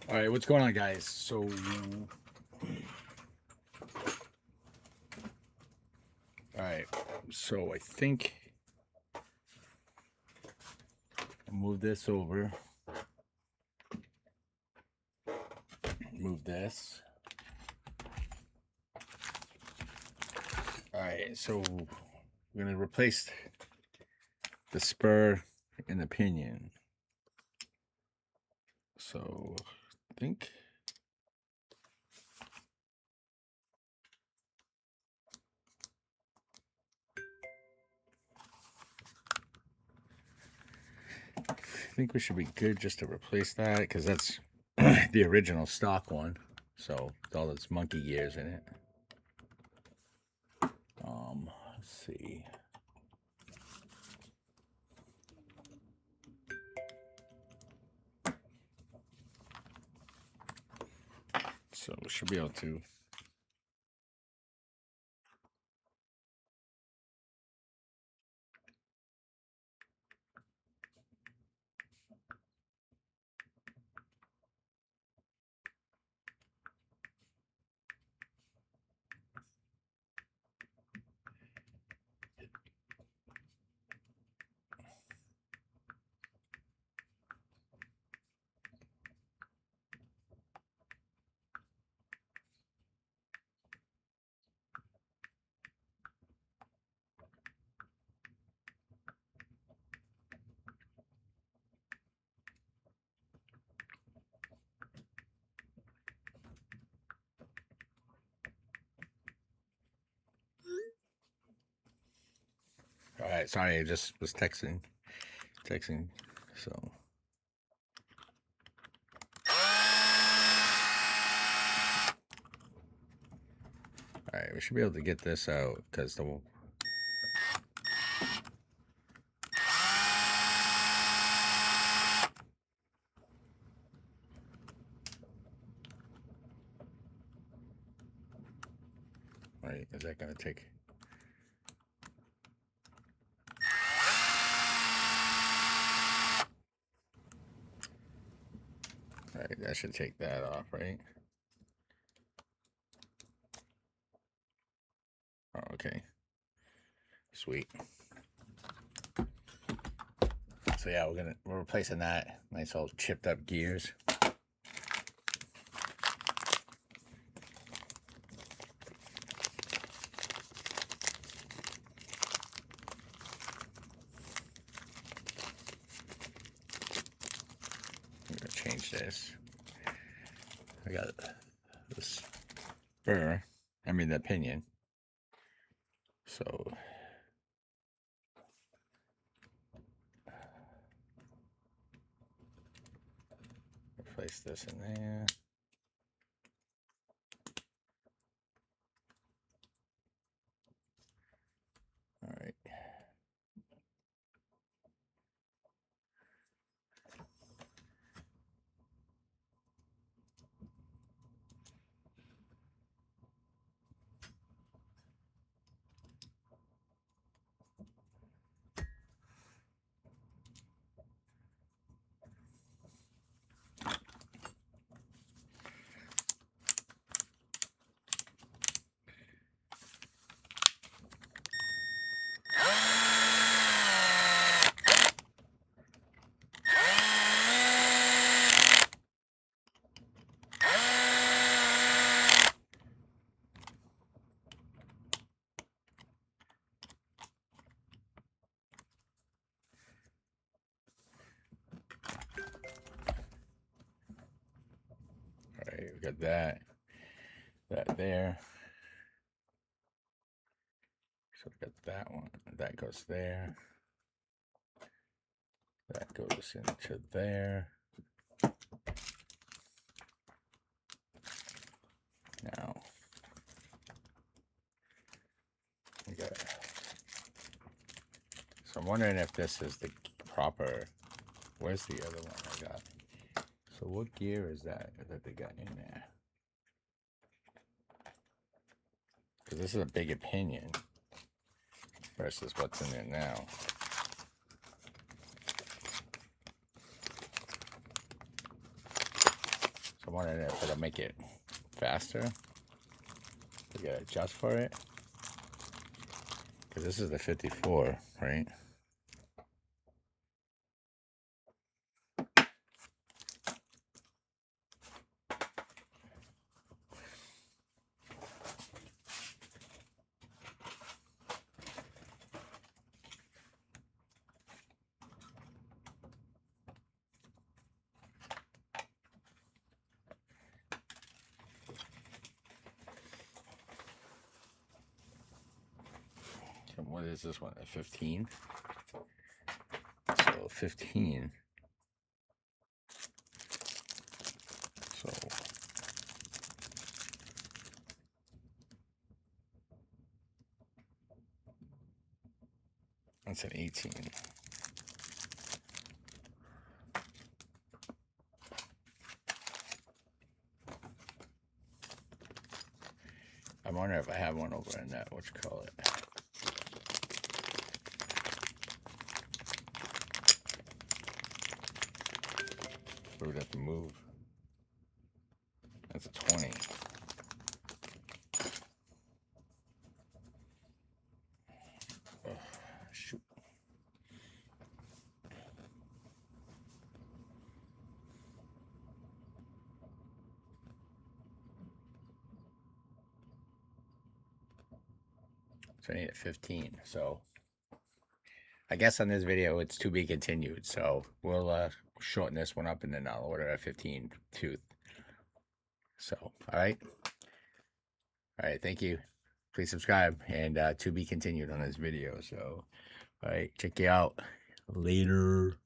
All right, what's going on, guys? So, I think I'll move this over. Move this. All right, so we're gonna replace the spur and the pinion. So, I think. I think we should be good just to replace that because that's the original stock one. So with all its monkey gears in it. Let's see. So we should be able to. All right, sorry, I just was texting. So. All right, we should be able to get this out because the. Right, is that gonna take? All right, that should take that off, right? Oh, okay. Sweet. So yeah, we're replacing that. Nice old chipped up gears. I'm gonna change this. I got this spur. I mean the pinion. So place this in there. All right. All right, we got that there. So we got that one. That goes there. That goes into there. Now we got. So I'm wondering if this is the proper. Where's the other one I got? So what gear is that they got in there? Because this is a big opinion versus what's in there now. wondering if it'll make it faster. We gotta adjust for it. Because this is the 54, right? What is this one? A 15? So 15. So that's an 18. I wonder if I have one over in that, what you call it. We would have to move. That's a 20. Oh, shoot. So I need a 15. So I guess on this video it's to be continued. So we'll shorten this one up and then I'll order a 15 tooth. So all right. All right, thank you. Please subscribe and to be continued on this video. So all right, check you out later.